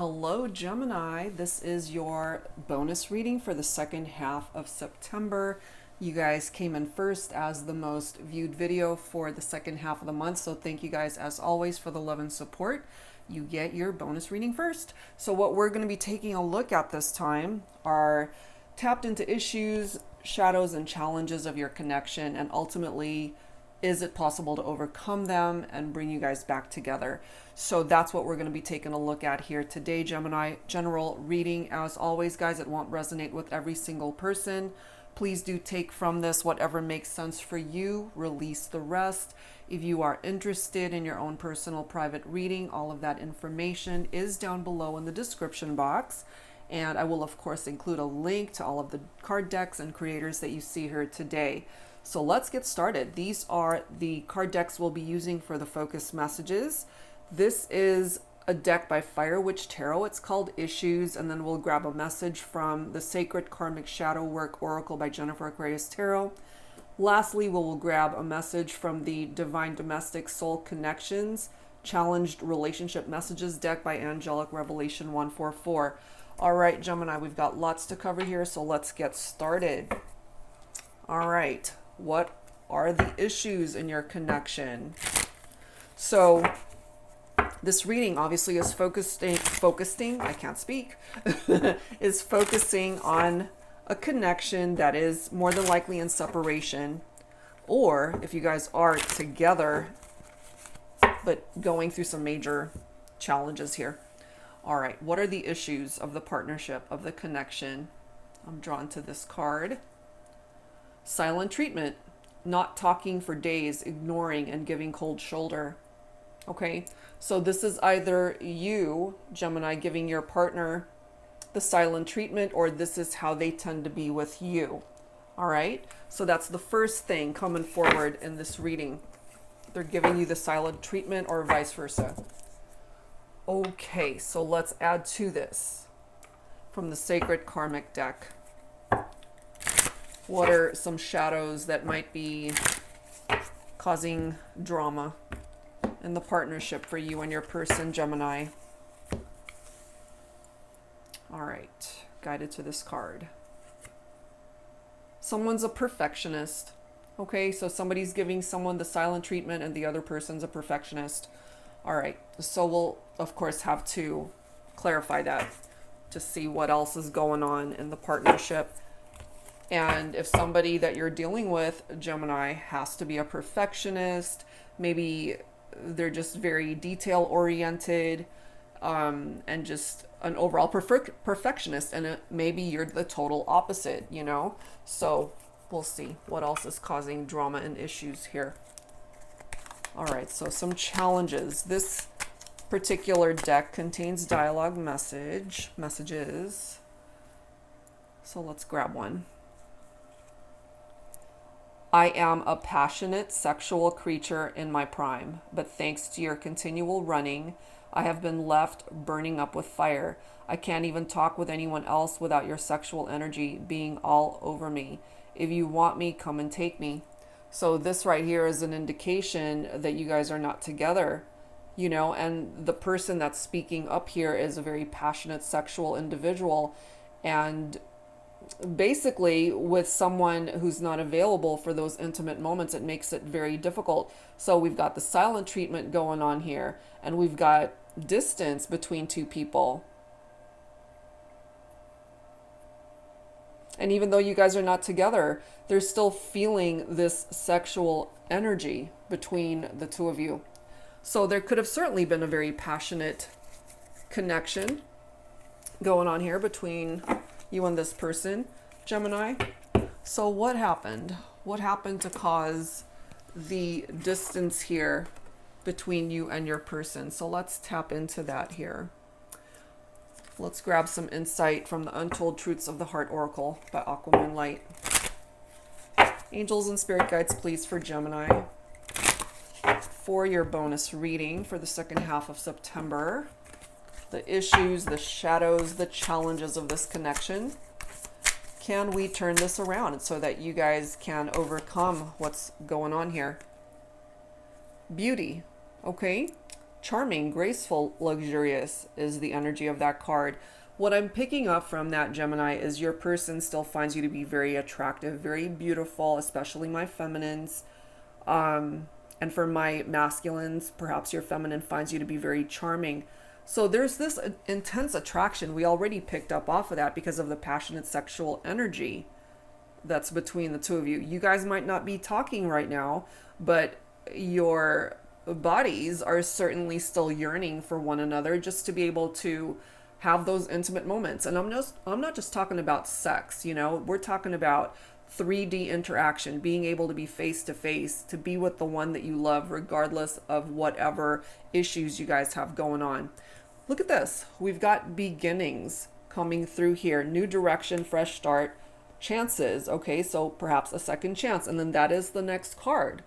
Hello, Gemini. This is your bonus reading for the second half of September. You guys came in first as the most viewed video for the second half of the month, so thank you guys as always for the love and support. You get your bonus reading first. So what we're going to be taking a look at this time are tapped into issues, shadows, and challenges of your connection, and ultimately, is it possible to overcome them and bring you guys back together? So that's what we're going to be taking a look at here today, Gemini. General reading, as always, guys, it won't resonate with every single person. Please do take from this whatever makes sense for you, release the rest. If you are interested in your own personal private reading, all of that information is down below in the description box. And I will, of course, include a link to all of the card decks and creators that you see here today. So let's get started. These are the card decks we'll be using for the focus messages. This is a deck by Fire Witch Tarot. It's called Issues, and then we'll grab a message from the Sacred Karmic Shadow Work Oracle by Jennifer Aquarius Tarot. Lastly, we'll grab a message from the Divine Domestic Soul Connections Challenged Relationship Messages deck by Angelic Revelation 144. All right, Gemini, we've got lots to cover here, so let's get started. All right. What are the issues in your connection? So this reading obviously is focusing on a connection that is more than likely in separation, or if you guys are together, but going through some major challenges here. All right. What are the issues of the partnership, of the connection? I'm drawn to this card. Silent treatment, not talking for days, ignoring and giving cold shoulder. Okay, so this is either you, Gemini, giving your partner the silent treatment, or this is how they tend to be with you. All right, so that's the first thing coming forward in this reading. They're giving you the silent treatment or vice versa. Okay, so let's add to this from the Sacred Karmic deck. What are some shadows that might be causing drama in the partnership for you and your person, Gemini? All right, guided to this card. Someone's a perfectionist. Okay, so somebody's giving someone the silent treatment and the other person's a perfectionist. All right, so we'll, of course, have to clarify that to see what else is going on in the partnership. And if somebody that you're dealing with, Gemini, has to be a perfectionist, maybe they're just very detail oriented, and just an overall perfectionist, and maybe you're the total opposite, you know? So we'll see what else is causing drama and issues here. All right, so some challenges. This particular deck contains dialogue messages. So let's grab one. I am a passionate sexual creature in my prime, but thanks to your continual running, I have been left burning up with fire. I can't even talk with anyone else without your sexual energy being all over me. If you want me, come and take me. So this right here is an indication that you guys are not together, you know, and the person that's speaking up here is a very passionate sexual individual, and basically with someone who's not available for those intimate moments, it makes it very difficult. So we've got the silent treatment going on here, and we've got distance between two people. And even though you guys are not together, they're still feeling this sexual energy between the two of you. So there could have certainly been a very passionate connection going on here between you and this person, Gemini. So what happened? What happened to cause the distance here between you and your person? So let's tap into that here. Let's grab some insight from the Untold Truths of the Heart Oracle by Aquaman Light. Angels and spirit guides, please, for Gemini, for your bonus reading for the second half of September. The issues, the shadows, the challenges of this connection. Can we turn this around so that you guys can overcome what's going on here? Beauty. Okay. charming, graceful, luxurious is the energy of that card. What I'm picking up from that, Gemini, is your person still finds you to be very attractive, very beautiful, especially my feminines. And for my masculines, perhaps your feminine finds you to be very charming. So there's this intense attraction. We already picked up off of that because of the passionate sexual energy that's between the two of you. You guys might not be talking right now, but your bodies are certainly still yearning for one another, just to be able to have those intimate moments. And I'm not just talking about sex, you know, we're talking about 3D interaction, being able to be face to face, to be with the one that you love, regardless of whatever issues you guys have going on. Look at this. We've got beginnings coming through here, new direction, fresh start, chances. Okay, so perhaps a second chance. And then that is the next card.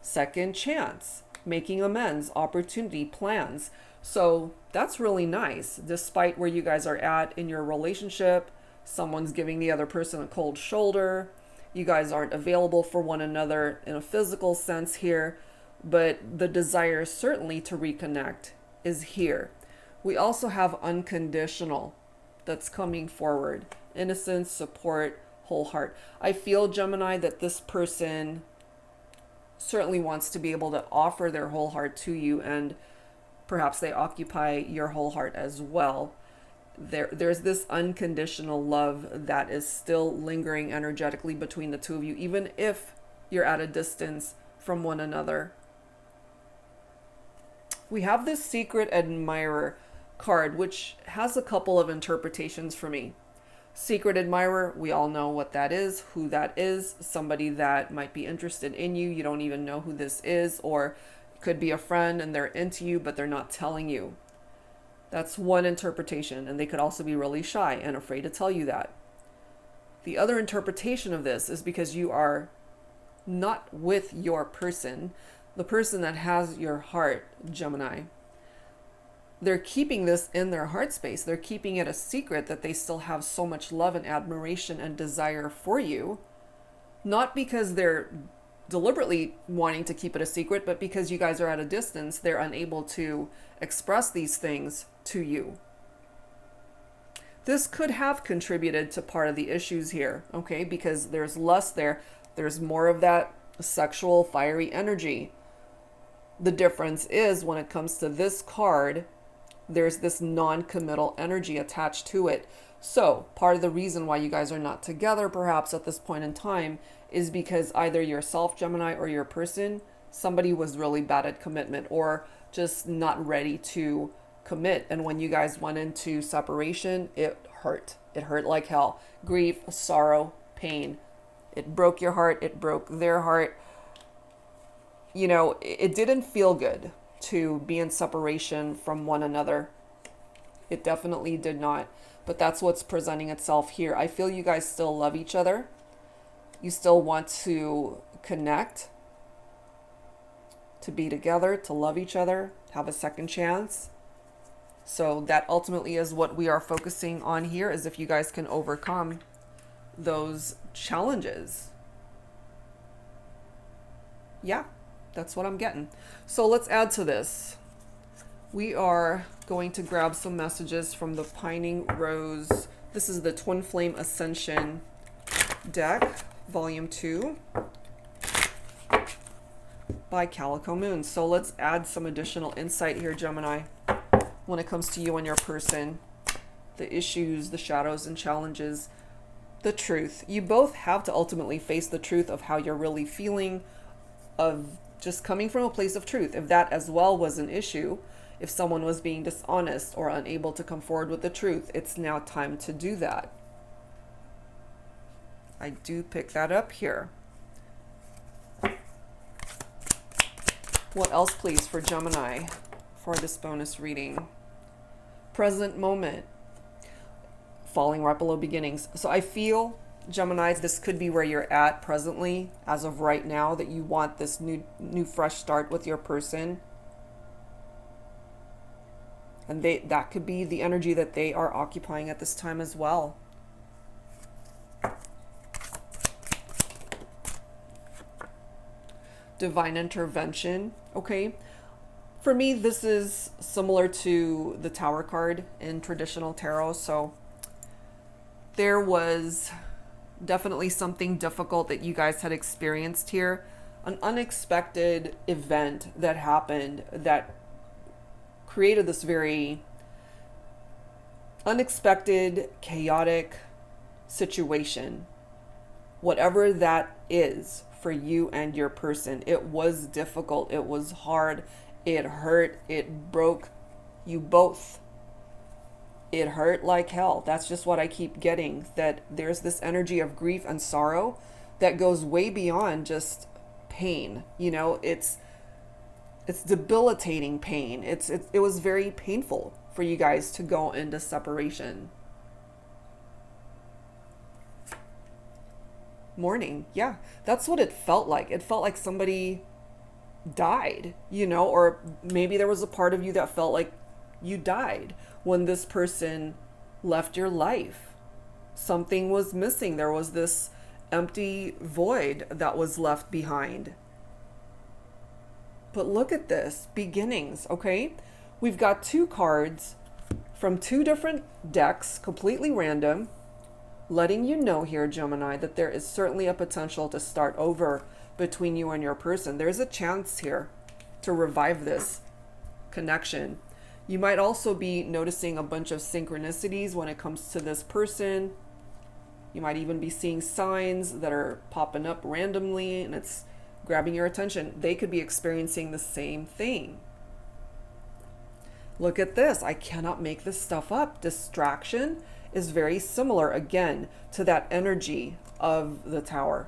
Second chance, making amends, opportunity, plans. So that's really nice. Despite where you guys are at in your relationship, someone's giving the other person a cold shoulder. You guys aren't available for one another in a physical sense here, but the desire certainly to reconnect is here. We also have unconditional that's coming forward. Innocence, support, whole heart. I feel, Gemini, that this person certainly wants to be able to offer their whole heart to you, and perhaps they occupy your whole heart as well. There's this unconditional love that is still lingering energetically between the two of you, even if you're at a distance from one another. We have this secret admirer card, which has a couple of interpretations for me. Secret admirer, we all know what that is, who that is, somebody that might be interested in you. You don't even know who this is, or it could be a friend and they're into you, but they're not telling you. That's one interpretation, and they could also be really shy and afraid to tell you that. The other interpretation of this is because you are not with your person, the person that has your heart, Gemini. They're keeping this in their heart space. They're keeping it a secret that they still have so much love and admiration and desire for you. Not because they're deliberately wanting to keep it a secret, but because you guys are at a distance, they're unable to express these things to you. This could have contributed to part of the issues here, okay? Because there's lust there. There's more of that sexual, fiery energy. The difference is when it comes to this card, there's this non-committal energy attached to it. So part of the reason why you guys are not together perhaps at this point in time is because either yourself, Gemini, or your person, somebody was really bad at commitment or just not ready to commit. And when you guys went into separation, it hurt. It hurt like hell. Grief, sorrow, pain. It broke your heart. It broke their heart. You know, it didn't feel good to be in separation from one another. It definitely did not. But that's what's presenting itself here. I feel you guys still love each other. You still want to connect, to be together, to love each other, have a second chance. So that ultimately is what we are focusing on here, is if you guys can overcome those challenges. Yeah, that's what I'm getting. So let's add to this. We are going to grab some messages from the Pining Rose. This is the Twin Flame Ascension deck, Volume 2 by Calico Moon. So let's add some additional insight here, Gemini, when it comes to you and your person, the issues, the shadows and challenges, the truth. You both have to ultimately face the truth of how you're really feeling, of just coming from a place of truth. If that as well was an issue, if someone was being dishonest or unable to come forward with the truth, it's now time to do that. I do pick that up here. What else, please, for Gemini for this bonus reading? Present moment. Falling right below beginnings. So I feel, Gemini, this could be where you're at presently, as of right now, that you want this new fresh start with your person. And that could be the energy that they are occupying at this time as well. Divine intervention, okay? For me, this is similar to the Tower card in traditional tarot. So there was definitely something difficult that you guys had experienced here. An unexpected event that happened that created this very unexpected, chaotic situation. Whatever that is for you and your person, it was difficult, it was hard, it hurt, it broke you both. It hurt like hell. That's just what I keep getting, that there's this energy of grief and sorrow that goes way beyond just pain. You know, it's debilitating pain. It was very painful for you guys to go into separation. Mourning. Yeah, that's what it felt like. It felt like somebody died, you know, or maybe there was a part of you that felt like you died when this person left your life. Something was missing. There was this empty void that was left behind. But look at this, beginnings, okay? We've got two cards from two different decks, completely random, letting you know here, Gemini, that there is certainly a potential to start over between you and your person. There's a chance here to revive this connection. You might also be noticing a bunch of synchronicities when it comes to this person. You might even be seeing signs that are popping up randomly and it's grabbing your attention. They could be experiencing the same thing. Look at this. I cannot make this stuff up. Distraction is very similar, again, to that energy of the Tower.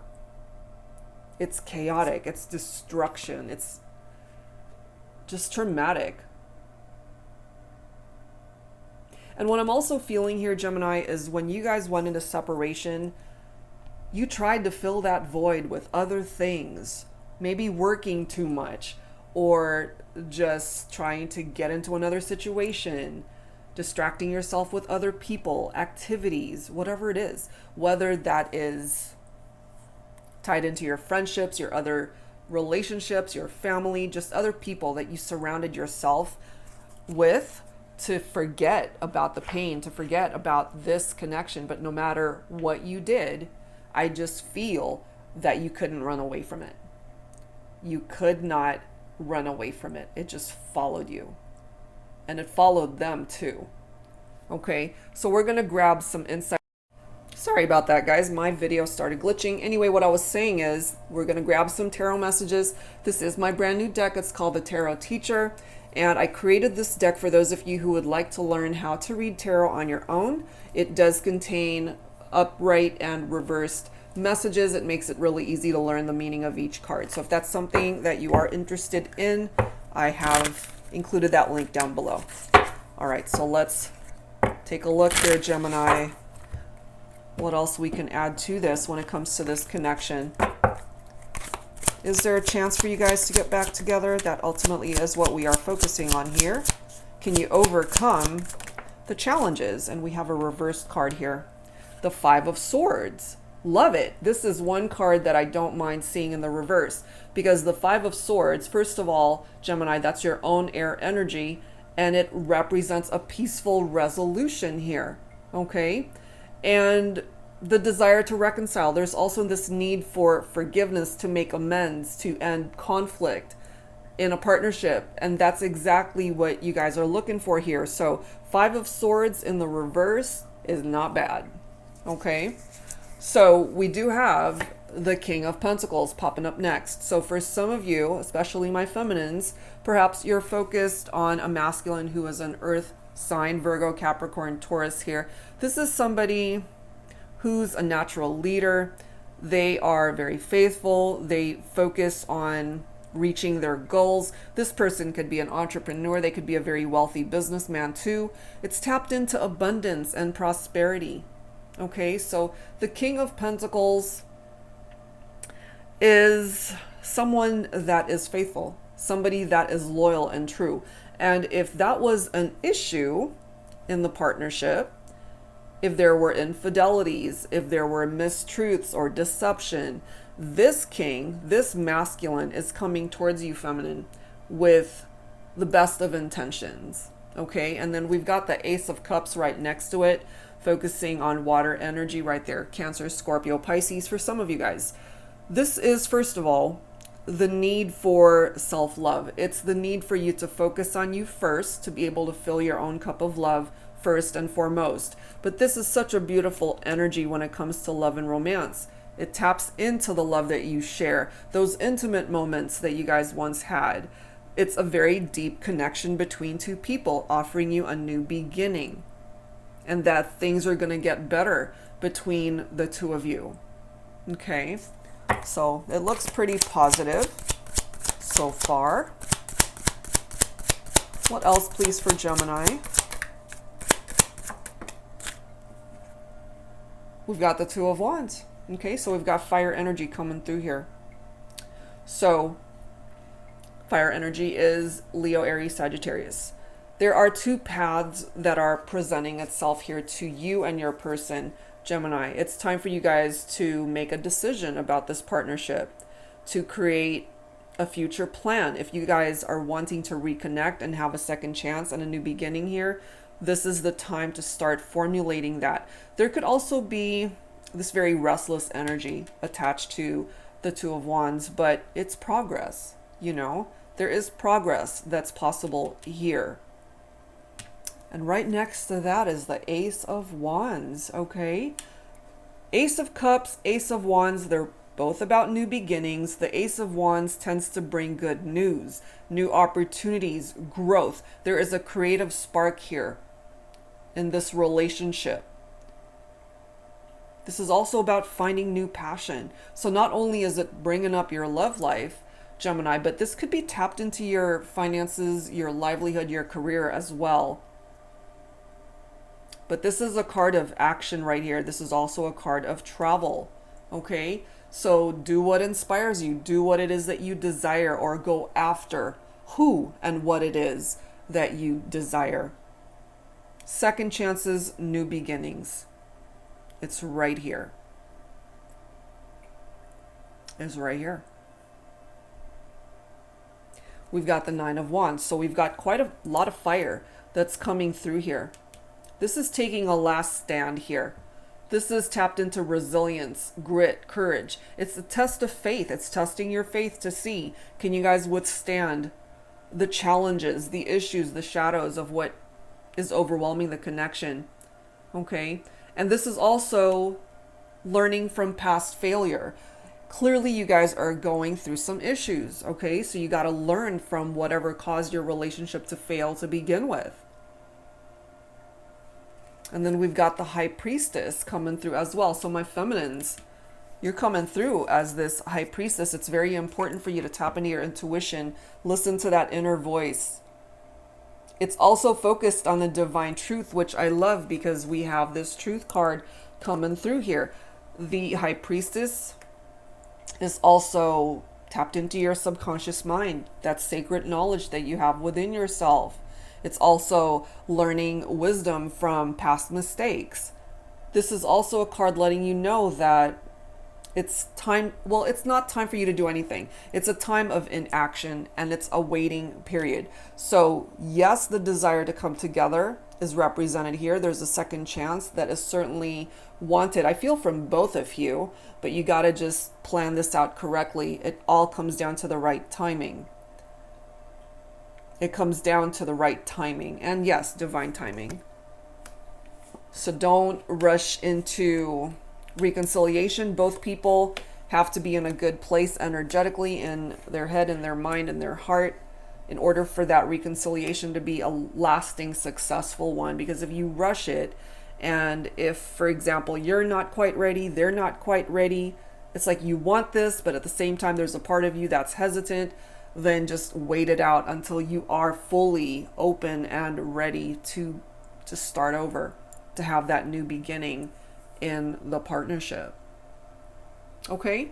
It's chaotic. It's destruction. It's just traumatic. And what I'm also feeling here, Gemini, is when you guys went into separation, you tried to fill that void with other things, maybe working too much or just trying to get into another situation, distracting yourself with other people, activities, whatever it is, whether that is tied into your friendships, your other relationships, your family, just other people that you surrounded yourself with, to forget about the pain, to forget about this connection. But no matter what you did, I just feel that you couldn't run away from it. You could not run away from it. It just followed you. And it followed them too. Okay, so we're going to grab some insight. Sorry about that, guys. My video started glitching. Anyway, what I was saying is we're going to grab some tarot messages. This is my brand new deck. It's called the Tarot Teacher. And I created this deck for those of you who would like to learn how to read tarot on your own. It does contain upright and reversed messages. It makes it really easy to learn the meaning of each card. So if that's something that you are interested in, I have included that link down below. All right, so let's take a look here, Gemini. What else we can add to this when it comes to this connection? Is there a chance for you guys to get back together? That ultimately is what we are focusing on here. Can you overcome the challenges? And we have a reversed card here. The Five of Swords. Love it. This is one card that I don't mind seeing in the reverse, because the Five of Swords, first of all, Gemini, that's your own air energy, and it represents a peaceful resolution here. Okay? And the desire to reconcile. There's also this need for forgiveness, to make amends, to end conflict in a partnership. And that's exactly what you guys are looking for here. So Five of Swords in the reverse is not bad. Okay. So we do have the King of Pentacles popping up next. So for some of you, especially my feminines, perhaps you're focused on a masculine who is an earth sign, Virgo, Capricorn, Taurus here. This is somebody who's a natural leader. They are very faithful. They focus on reaching their goals. This person could be an entrepreneur. They could be a very wealthy businessman too. It's tapped into abundance and prosperity. Okay, so the King of Pentacles is someone that is faithful, somebody that is loyal and true. And if that was an issue in the partnership, if there were infidelities, if there were mistruths or deception, this king, this masculine, is coming towards you, feminine, with the best of intentions. Okay, and then we've got the Ace of Cups right next to it, focusing on water energy right there. Cancer, Scorpio, Pisces, for some of you guys. This is, first of all, the need for self-love. It's the need for you to focus on you first, to be able to fill your own cup of love first and foremost. But this is such a beautiful energy when it comes to love and romance. It taps into the love that you share, those intimate moments that you guys once had. It's a very deep connection between two people, offering you a new beginning, and that things are going to get better between the two of you. Okay, so it looks pretty positive so far. What else, please, for Gemini? We've got the Two of Wands. Okay, so we've got fire energy coming through here. So fire energy is Leo, Aries, Sagittarius. There are two paths that are presenting itself here to you and your person, Gemini. It's time for you guys to make a decision about this partnership, to create a future plan. If you guys are wanting to reconnect and have a second chance and a new beginning here, this is the time to start formulating that. There could also be this very restless energy attached to the Two of Wands, but it's progress, you know? There is progress that's possible here. And right next to that is the Ace of Wands, okay? Ace of Cups, Ace of Wands, they're both about new beginnings. The Ace of Wands tends to bring good news, new opportunities, growth. There is a creative spark here in this relationship. This is also about finding new passion. So not only is it bringing up your love life, Gemini, but this could be tapped into your finances, your livelihood, your career as well. But this is a card of action right here. This is also a card of travel, okay? So do what inspires you. Do what it is that you desire, or go after who and what it is that you desire. Second chances, new beginnings. It's right here. It's right here. We've got the Nine of Wands. So we've got quite a lot of fire that's coming through here. This is taking a last stand here. This is tapped into resilience, grit, courage. It's a test of faith. It's testing your faith to see, can you guys withstand the challenges, the issues, the shadows of what is overwhelming the connection. Okay. And this is also learning from past failure. Clearly you guys are going through some issues. Okay. So you got to learn from whatever caused your relationship to fail to begin with. And then we've got the High Priestess coming through as well. So my feminines, you're coming through as this High Priestess. It's very important for you to tap into your intuition, listen to that inner voice. It's also focused on the divine truth, which I love because we have this truth card coming through here. The High Priestess is also tapped into your subconscious mind, that sacred knowledge that you have within yourself. It's also learning wisdom from past mistakes. This is also a card letting you know that it's time, well, it's not time for you to do anything. It's a time of inaction, and it's a waiting period. So yes, the desire to come together is represented here. There's a second chance that is certainly wanted, I feel, from both of you, but you got to just plan this out correctly. It all comes down to the right timing. It comes down to the right timing, and yes, divine timing. So don't rush into reconciliation. Both people have to be in a good place energetically, in their head, in their mind, in their heart, in order for that reconciliation to be a lasting, successful one. Because if you rush it, and if, for example, you're not quite ready, they're not quite ready, it's like you want this, but at the same time there's a part of you that's hesitant, then just wait it out until you are fully open and ready to start over, to have that new beginning in the partnership. Okay,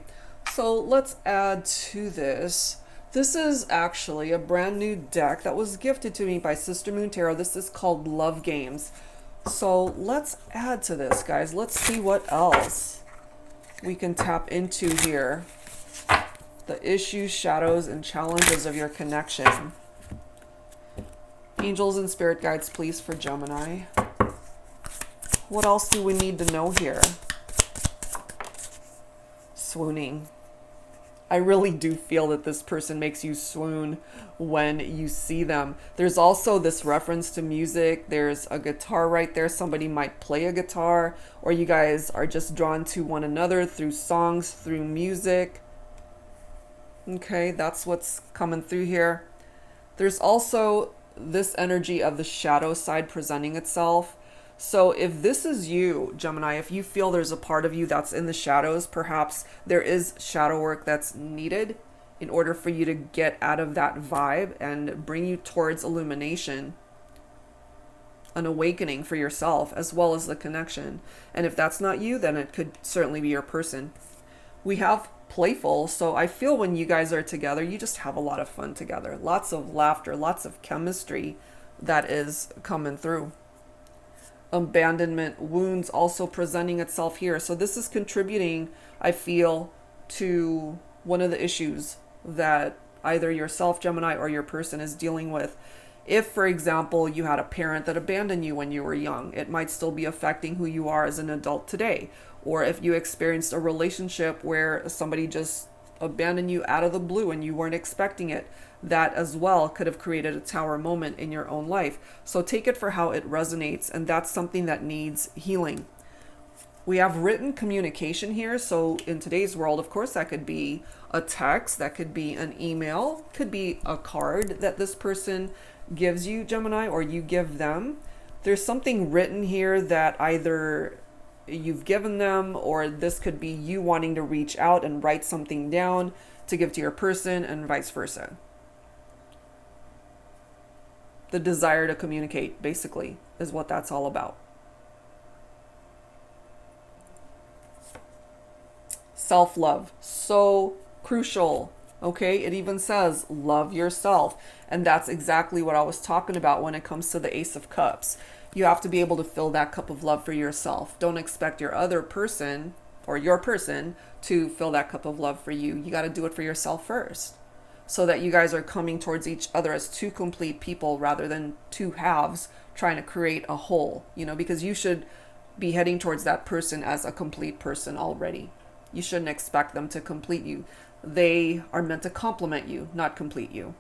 so let's add to this. This is actually a brand new deck that was gifted to me by Sister Moon Tarot. This is called Love Games. So let's add to this, guys. Let's see what else we can tap into here. The issues, shadows, and challenges of your connection. Angels and spirit guides, please, for Gemini. What else do we need to know here? Swooning. I really do feel that this person makes you swoon when you see them. There's also this reference to music. There's a guitar right there. Somebody might play a guitar, or you guys are just drawn to one another through songs, through music. Okay, that's what's coming through here. There's also this energy of the shadow side presenting itself. So if this is you, Gemini, if you feel there's a part of you that's in the shadows, perhaps there is shadow work that's needed in order for you to get out of that vibe and bring you towards illumination, an awakening for yourself, as well as the connection. And if that's not you, then it could certainly be your person. We have playful, so I feel when you guys are together, you just have a lot of fun together. Lots of laughter, lots of chemistry that is coming through. Abandonment, wounds also presenting itself here. So this is contributing, I feel, to one of the issues that either yourself, Gemini, or your person is dealing with. If, for example, you had a parent that abandoned you when you were young, it might still be affecting who you are as an adult today. Or if you experienced a relationship where somebody just abandoned you out of the blue and you weren't expecting it, that as well could have created a tower moment in your own life. So take it for how it resonates, and that's something that needs healing. We have written communication here. So in today's world, of course, that could be a text, that could be an email, could be a card that this person gives you, Gemini, or you give them. There's something written here that either you've given them, or this could be you wanting to reach out and write something down to give to your person, and vice versa. The desire to communicate, basically, is what that's all about. Self-love, so crucial. Okay, it even says love yourself, and that's exactly what I was talking about when it comes to the Ace of Cups. You have to be able to fill that cup of love for yourself. Don't expect your other person or your person to fill that cup of love for you. You got to do it for yourself first, so that you guys are coming towards each other as two complete people rather than two halves trying to create a whole, because you should be heading towards that person as a complete person already. You shouldn't expect them to complete you. They are meant to complement you, not complete you.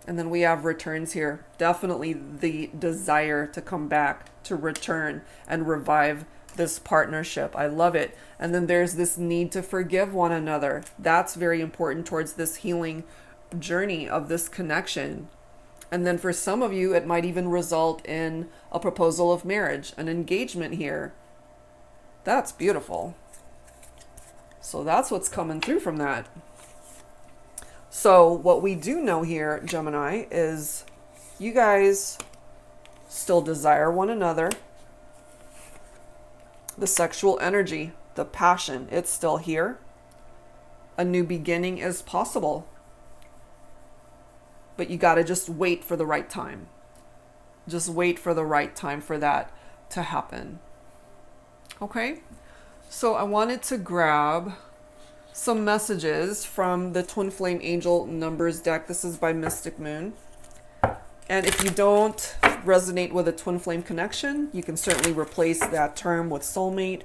And then we have returns here. Definitely the desire to come back, to return and revive this partnership. I love it. And then there's this need to forgive one another. That's very important towards this healing journey of this connection. And then for some of you, it might even result in a proposal of marriage, an engagement here. That's beautiful. So that's what's coming through from that. So what we do know here, Gemini, is you guys still desire one another. The sexual energy, the passion, it's still here. A new beginning is possible. But you got to just wait for the right time. Just wait for the right time for that to happen. Okay? So I wanted to grab some messages from the Twin Flame Angel Numbers deck. This is by Mystic Moon. And if you don't resonate with a twin flame connection, you can certainly replace that term with soulmate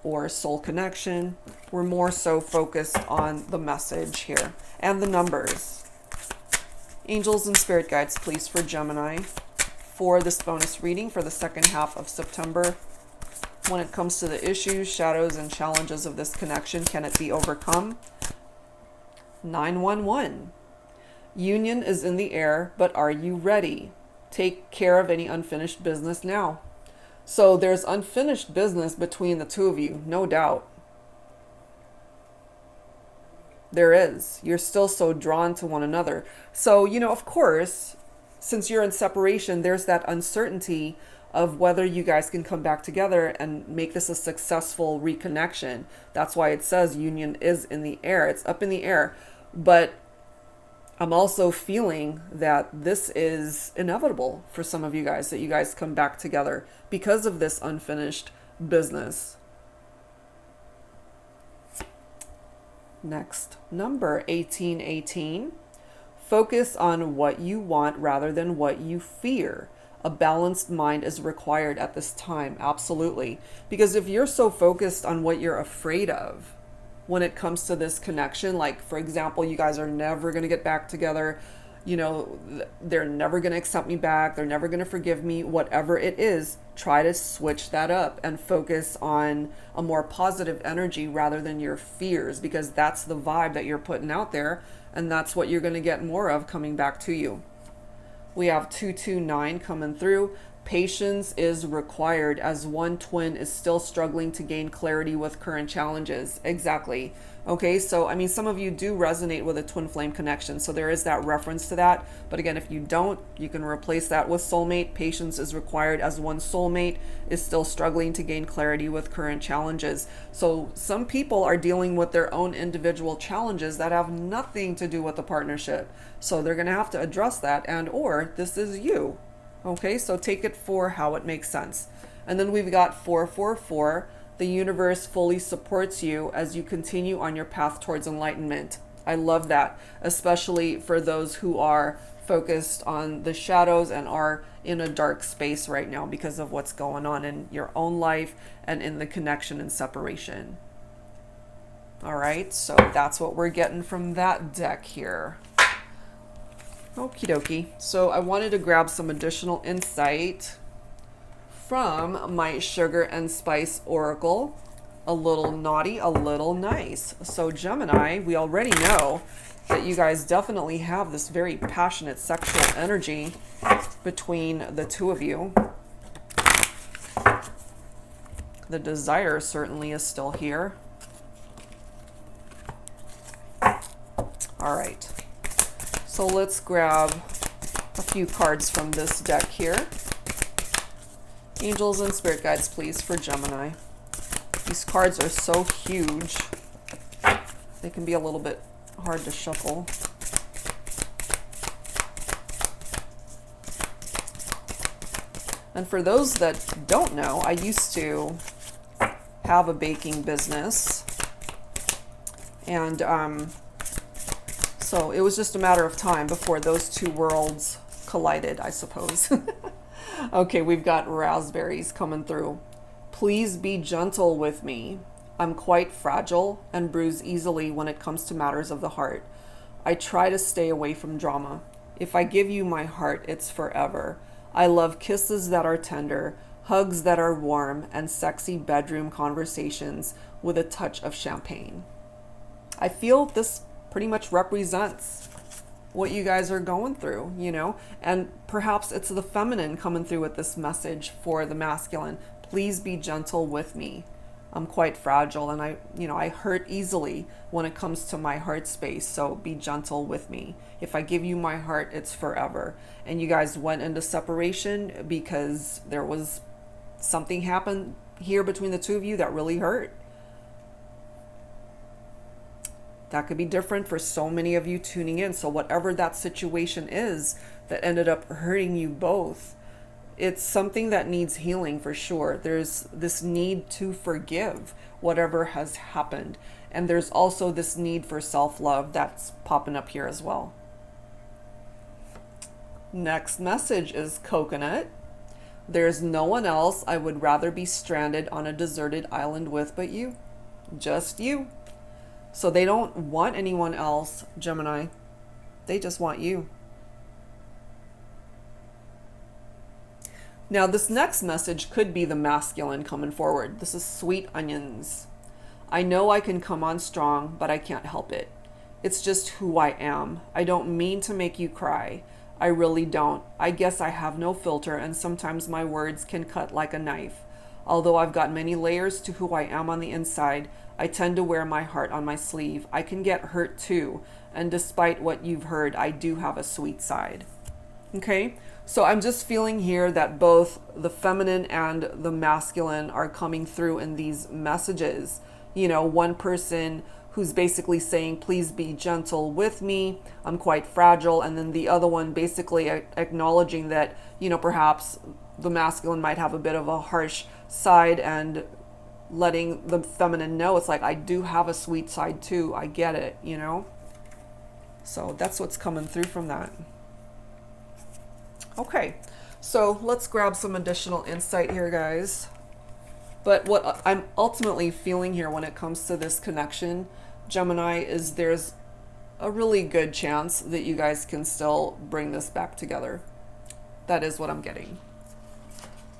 or soul connection. We're more so focused on the message here and the numbers. Angels and spirit guides, please, for Gemini for this bonus reading for the second half of September. When it comes to the issues, shadows, and challenges of this connection, can it be overcome? 911. Union is in the air, but are you ready? Take care of any unfinished business now. So there's unfinished business between the two of you, no doubt. There is. You're still so drawn to one another. So, of course, since you're in separation, there's that uncertainty of whether you guys can come back together and make this a successful reconnection. That's why it says union is in the air. It's up in the air. But I'm also feeling that this is inevitable for some of you guys, that you guys come back together because of this unfinished business. Next number, 1818. focus on what you want rather than what you fear. A balanced mind is required at this time. Absolutely. Because if you're so focused on what you're afraid of when it comes to this connection, like for example, you guys are never going to get back together, you know, they're never going to accept me back, they're never going to forgive me, whatever it is, try to switch that up and focus on a more positive energy rather than your fears, because that's the vibe that you're putting out there, and that's what you're going to get more of coming back to you. We have 229 coming through. Patience is required as one twin is still struggling to gain clarity with current challenges. Exactly. Okay, so I mean, some of you do resonate with a twin flame connection, so there is that reference to that. But again, if you don't, you can replace that with soulmate. Patience is required as one soulmate is still struggling to gain clarity with current challenges. So some people are dealing with their own individual challenges that have nothing to do with the partnership. So they're going to have to address that, and or this is you. Okay, so take it for how it makes sense. And then we've got 444. The universe fully supports you as you continue on your path towards enlightenment. I love that, especially for those who are focused on the shadows and are in a dark space right now because of what's going on in your own life and in the connection and separation. All right, so that's what we're getting from that deck here. Okie dokie. So I wanted to grab some additional insight from my Sugar and Spice Oracle. A little naughty, a little nice. So Gemini, we already know that you guys definitely have this very passionate sexual energy between the two of you. The desire certainly is still here. All right. So let's grab a few cards from this deck here. Angels and spirit guides, please, for Gemini. These cards are so huge. They can be a little bit hard to shuffle. And for those that don't know, I used to have a baking business. And so it was just a matter of time before those two worlds collided, I suppose. Okay, we've got raspberries coming through. Please be gentle with me. I'm quite fragile and bruise easily when it comes to matters of the heart. I try to stay away from drama. If I give you my heart, it's forever. I love kisses that are tender, hugs that are warm, and sexy bedroom conversations with a touch of champagne. I feel this pretty much represents what you guys are going through, you know, and perhaps it's the feminine coming through with this message for the masculine. Please be gentle with me. I'm quite fragile and I hurt easily when it comes to my heart space. So be gentle with me. If I give you my heart, it's forever. And you guys went into separation because there was something happened here between the two of you that really hurt. That could be different for so many of you tuning in. So whatever that situation is that ended up hurting you both, it's something that needs healing for sure. There's this need to forgive whatever has happened. And there's also this need for self-love that's popping up here as well. Next message is coconut. There's no one else I would rather be stranded on a deserted island with but you. Just you. So they don't want anyone else, Gemini. They just want you. Now, this next message could be the masculine coming forward. This is sweet onions. I know I can come on strong, but I can't help it. It's just who I am. I don't mean to make you cry. I really don't. I guess I have no filter, and sometimes my words can cut like a knife. Although I've got many layers to who I am on the inside, I tend to wear my heart on my sleeve. I can get hurt too, and despite what you've heard, I do have a sweet side. Okay, so I'm just feeling here that both the feminine and the masculine are coming through in these messages. You know, one person who's basically saying, please be gentle with me, I'm quite fragile, and then the other one basically acknowledging that, you know, perhaps the masculine might have a bit of a harsh side and letting the feminine know it's like, I do have a sweet side too. I get it, you know. So that's what's coming through from that. Okay, so let's grab some additional insight here, guys. But what I'm ultimately feeling here when it comes to this connection, Gemini, is there's a really good chance that you guys can still bring this back together. That is what I'm getting.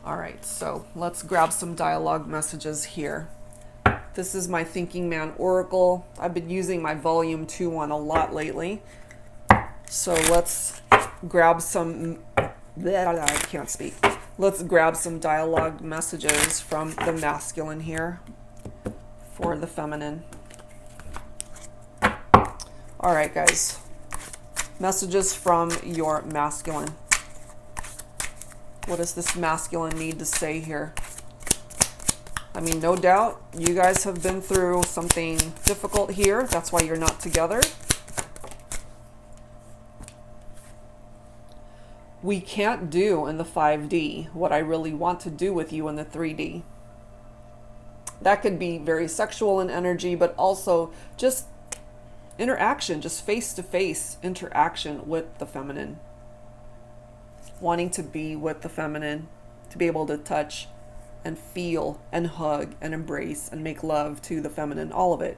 All right, so let's grab some dialogue messages here. This is my Thinking Man Oracle. I've been using my Volume 2 one a lot lately. So let's grab some... I can't speak. Let's grab some dialogue messages from the masculine here for the feminine. All right, guys. Messages from your masculine. What does this masculine need to say here? I mean, no doubt you guys have been through something difficult here. That's why you're not together. We can't do in the 5D what I really want to do with you in the 3D. That could be very sexual in energy, but also just interaction, just face-to-face interaction with the feminine. Wanting to be with the feminine, to be able to touch and feel and hug and embrace and make love to the feminine, all of it.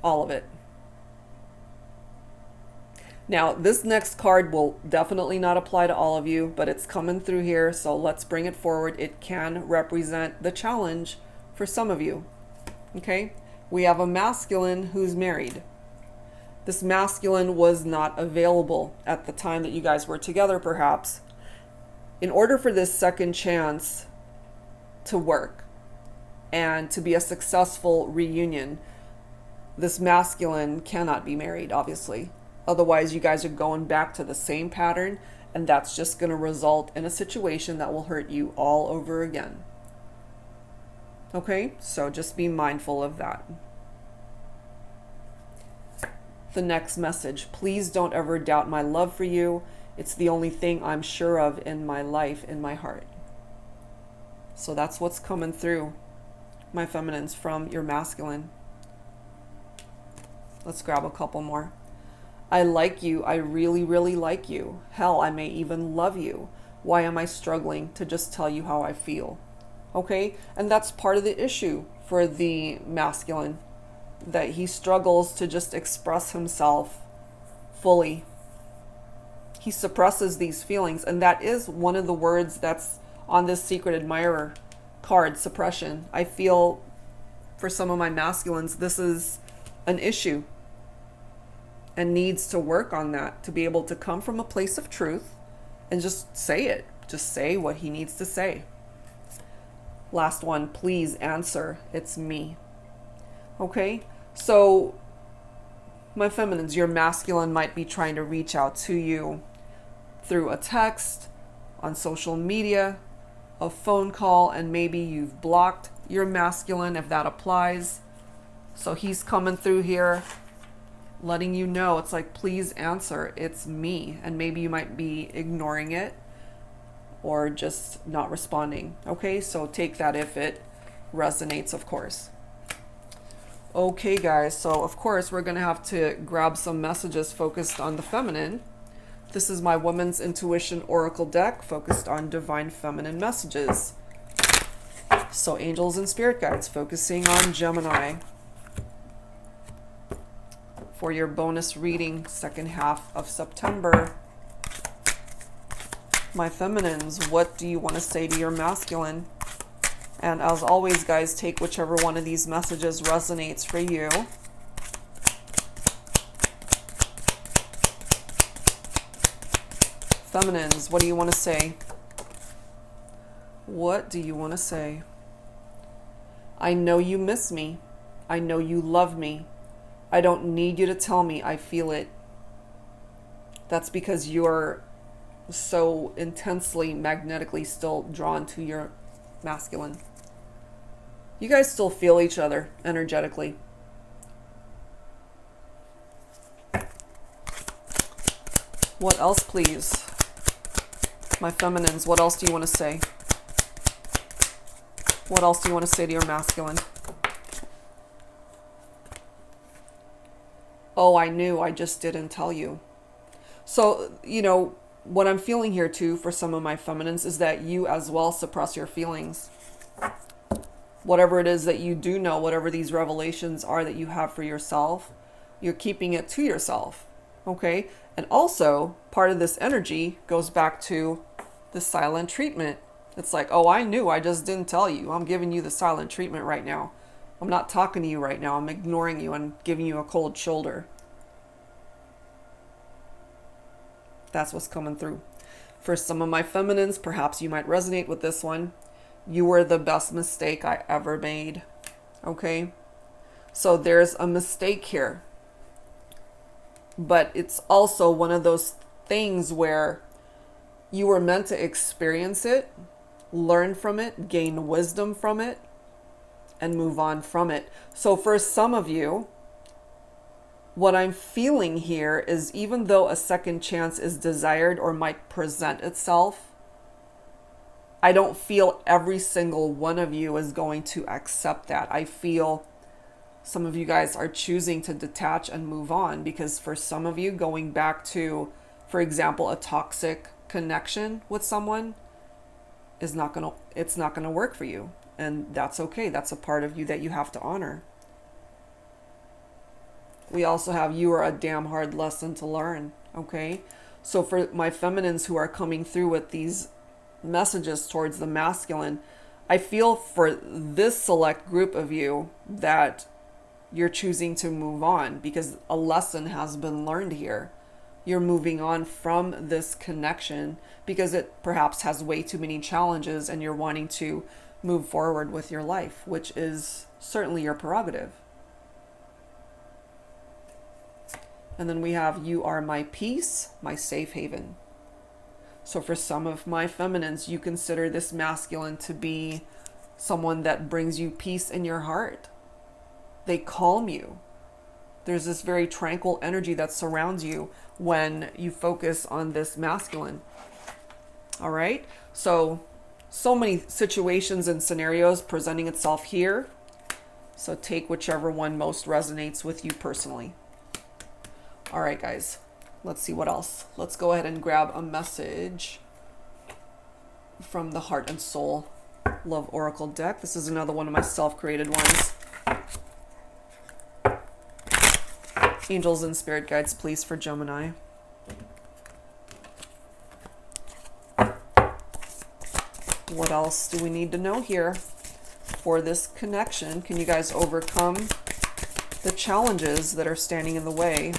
All of it. Now, this next card will definitely not apply to all of you, but it's coming through here, so let's bring it forward. It can represent the challenge for some of you. Okay? We have a masculine who's married. This masculine was not available at the time that you guys were together, perhaps. In order for this second chance to work and to be a successful reunion, this masculine cannot be married, obviously. Otherwise, you guys are going back to the same pattern, and that's just going to result in a situation that will hurt you all over again. Okay? So just be mindful of that. The next message. Please don't ever doubt my love for you. It's the only thing I'm sure of in my life, in my heart. So that's what's coming through, my feminines, from your masculine. Let's grab a couple more. I like you. I really, really like you. Hell, I may even love you. Why am I struggling to just tell you how I feel? Okay? And that's part of the issue for the masculine, that he struggles to just express himself fully. He suppresses these feelings, and that is one of the words that's on this Secret Admirer card, suppression. I feel for some of my masculines, this is an issue and needs to work on that, to be able to come from a place of truth and just say it. Just say what he needs to say. Last one, please answer. It's me. Okay? So, my feminines, your masculine might be trying to reach out to you through a text, on social media, a phone call, and maybe you've blocked your masculine if that applies. So he's coming through here, letting you know, it's like, please answer, it's me. And maybe you might be ignoring it or just not responding. Okay, so take that if it resonates, of course. Okay, guys, so of course we're going to have to grab some messages focused on the feminine. This is my Women's Intuition Oracle deck focused on divine feminine messages. So angels and spirit guides focusing on Gemini for your bonus reading, second half of September. My feminines, what do you want to say to your masculine? And as always, guys, take whichever one of these messages resonates for you. Feminines, what do you want to say? What do you want to say? I know you miss me. I know you love me. I don't need you to tell me I feel it. That's because you're so intensely, magnetically still drawn to your masculine. You guys still feel each other energetically. What else, please? My feminines, what else do you want to say? What else do you want to say to your masculine? oh, I knew, I just didn't tell you. So, you know, what I'm feeling here too for some of my feminines is that you as well suppress your feelings. Whatever it is that you do know, whatever these revelations are that you have for yourself, you're keeping it to yourself. Okay? And also, part of this energy goes back to the silent treatment. It's like, oh, I knew, I just didn't tell you. I'm giving you the silent treatment right now. I'm not talking to you right now. I'm ignoring you and giving you a cold shoulder. That's what's coming through. For some of my feminines, perhaps you might resonate with this one. You were the best mistake I ever made. Okay? So there's a mistake here. But it's also one of those things where you were meant to experience it, learn from it, gain wisdom from it, and move on from it. So for some of you, what I'm feeling here is even though a second chance is desired or might present itself, I don't feel every single one of you is going to accept that. I feel some of you guys are choosing to detach and move on, because for some of you, going back to, for example, a toxic connection with someone is not going to, it's not going to work for you. And that's okay. That's a part of you that you have to honor. We also have, you are a damn hard lesson to learn. Okay. So for my feminines who are coming through with these messages towards the masculine, I feel for this select group of you that you're choosing to move on because a lesson has been learned here. You're moving on from this connection because it perhaps has way too many challenges and you're wanting to move forward with your life, which is certainly your prerogative. And then we have, you are my peace, my safe haven. So for some of my feminines, you consider this masculine to be someone that brings you peace in your heart. They calm you. There's this very tranquil energy that surrounds you when you focus on this masculine. All right. So many situations and scenarios presenting itself here. So take whichever one most resonates with you personally. All right, guys, let's see what else. Let's go ahead and grab a message from the Heart and Soul Love Oracle deck. This is another one of my self-created ones. Angels and spirit guides, please, for Gemini. What else do we need to know here for this connection? Can you guys overcome the challenges that are standing in the way?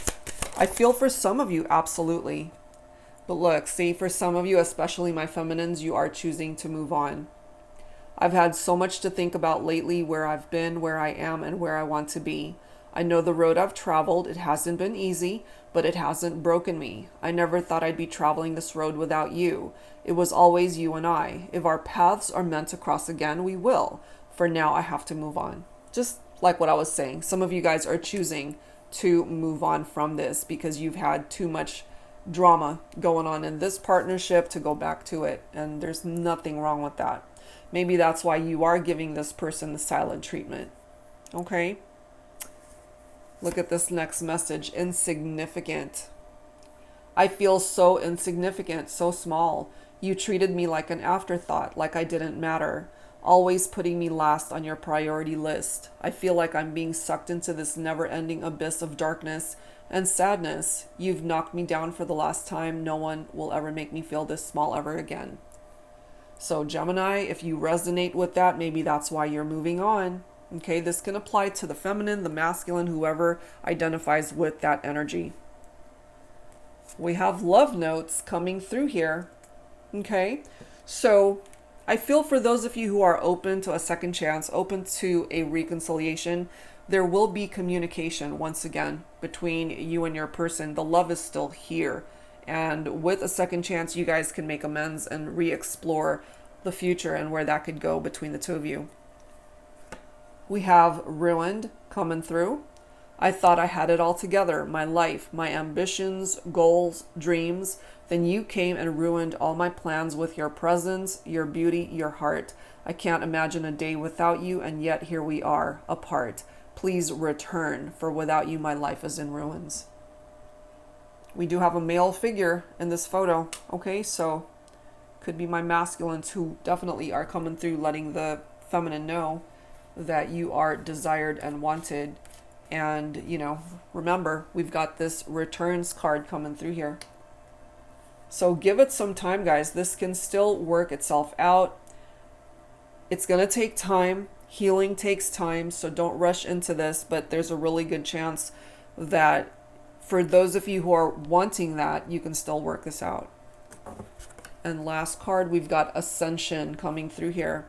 I feel for some of you, absolutely. But look, see, for some of you, especially my feminines, you are choosing to move on. I've had so much to think about lately, where I've been, where I am, and where I want to be. I know the road I've traveled, it hasn't been easy, but it hasn't broken me. I never thought I'd be traveling this road without you. It was always you and I. If our paths are meant to cross again, we will. For now, I have to move on. Just like what I was saying, some of you guys are choosing to move on from this because you've had too much drama going on in this partnership to go back to it. And there's nothing wrong with that. Maybe that's why you are giving this person the silent treatment. Okay? Look at this next message. Insignificant. I feel so insignificant, so small. You treated me like an afterthought, like I didn't matter. Always putting me last on your priority list. I feel like I'm being sucked into this never-ending abyss of darkness and sadness. You've knocked me down for the last time. No one will ever make me feel this small ever again. So Gemini, if you resonate with that, maybe that's why you're moving on. Okay, this can apply to the feminine, the masculine, whoever identifies with that energy. We have love notes coming through here. Okay, so I feel for those of you who are open to a second chance, open to a reconciliation, there will be communication once again between you and your person. The love is still here. And with a second chance, you guys can make amends and re-explore the future and where that could go between the two of you. We have ruined coming through. I thought I had it all together. My life, my ambitions, goals, dreams. Then you came and ruined all my plans with your presence, your beauty, your heart. I can't imagine a day without you, and yet here we are, apart. please return, for without you, my life is in ruins. We do have a male figure in this photo, okay? So could be my masculines who definitely are coming through, letting the feminine know that you are desired and wanted. And, you know, remember, we've got this returns card coming through here. So give it some time, guys. This can still work itself out. It's going to take time. Healing takes time, so don't rush into this, but there's a really good chance that for those of you who are wanting that, you can still work this out. And last card, we've got Ascension coming through here.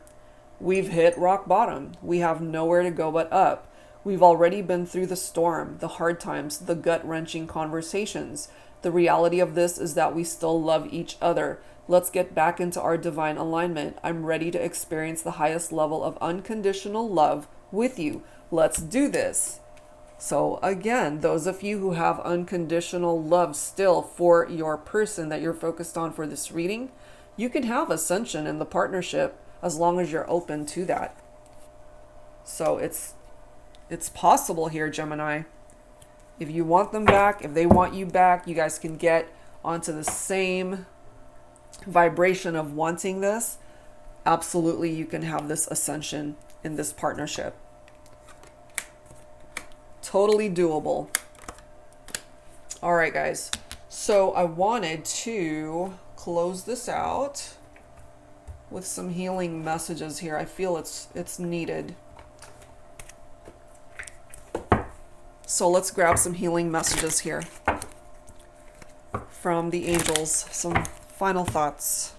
We've hit rock bottom. We have nowhere to go but up. We've already been through the storm, the hard times, the gut-wrenching conversations. The reality of this is that we still love each other. Let's get back into our divine alignment. I'm ready to experience the highest level of unconditional love with you. Let's do this. So again, those of you who have unconditional love still for your person that you're focused on for this reading, you can have ascension in the partnership as long as you're open to that. So it's possible here, Gemini. If you want them back, if they want you back, you guys can get onto the same vibration of wanting this. Absolutely, you can have this ascension in this partnership. Totally doable. All right, guys. So I wanted to close this out with some healing messages here. I feel it's needed. So let's grab some healing messages here from the angels. Some final thoughts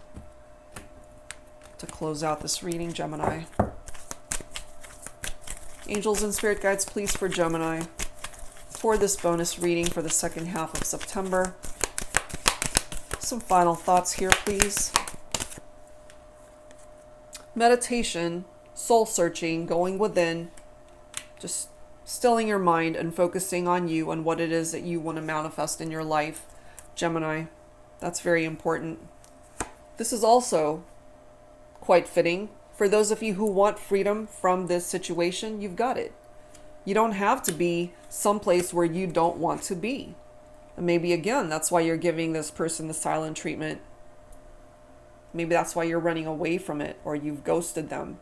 to close out this reading, Gemini. Angels and spirit guides, please, for Gemini, for this bonus reading for the second half of September. Some final thoughts here, please. Meditation, soul searching, going within, just stilling your mind and focusing on you and what it is that you want to manifest in your life, Gemini. That's very important. This is also quite fitting for those of you who want freedom from this situation. You've got it. You don't have to be someplace where you don't want to be. And maybe, again, that's why you're giving this person the silent treatment. Maybe that's why you're running away from it, or you've ghosted them.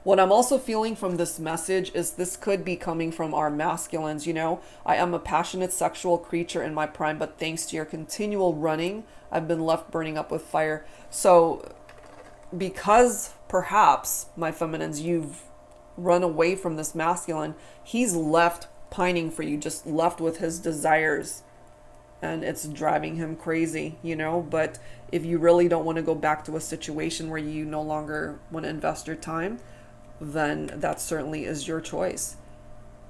What I'm also feeling from this message is this could be coming from our masculines. You know, I am a passionate sexual creature in my prime, but thanks to your continual running, I've been left burning up with fire. So because perhaps, my feminines, you've run away from this masculine, he's left pining for you, just left with his desires. And it's driving him crazy, you know. But if you really don't want to go back to a situation where you no longer want to invest your time, then that certainly is your choice,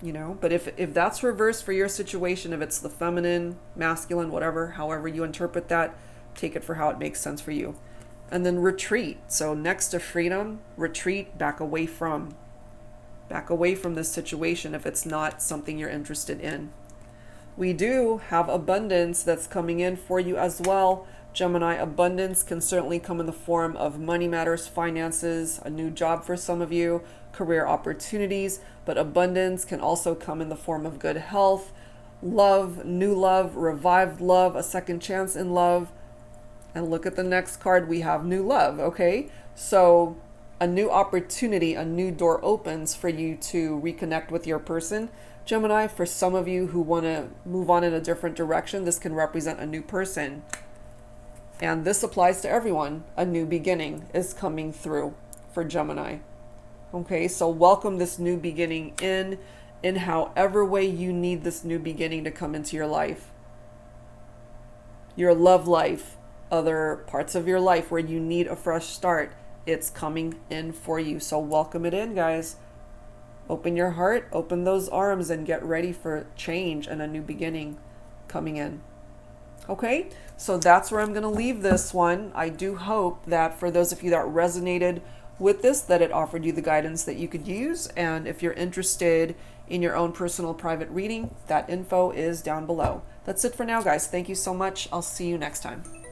you know. But if that's reversed for your situation, if it's the feminine, masculine, whatever, however you interpret that, take it for how it makes sense for you. And then retreat. So next to freedom, retreat, back away from this situation if it's not something you're interested in. We do have abundance that's coming in for you as well, Gemini. Abundance can certainly come in the form of money matters, finances, a new job for some of you, career opportunities, but abundance can also come in the form of good health, love, new love, revived love, a second chance in love. And look at the next card, we have new love, okay? So a new opportunity, a new door opens for you to reconnect with your person. Gemini, for some of you who want to move on in a different direction, this can represent a new person. And this applies to everyone. A new beginning is coming through for Gemini. Okay, so welcome this new beginning in however way you need this new beginning to come into your life. Your love life, other parts of your life where you need a fresh start, it's coming in for you. So welcome it in, guys. Open your heart, open those arms, and get ready for change and a new beginning coming in. Okay, so that's where I'm going to leave this one. I do hope that for those of you that resonated with this, that it offered you the guidance that you could use. And if you're interested in your own personal private reading, that info is down below. That's it for now, guys. Thank you so much. I'll see you next time.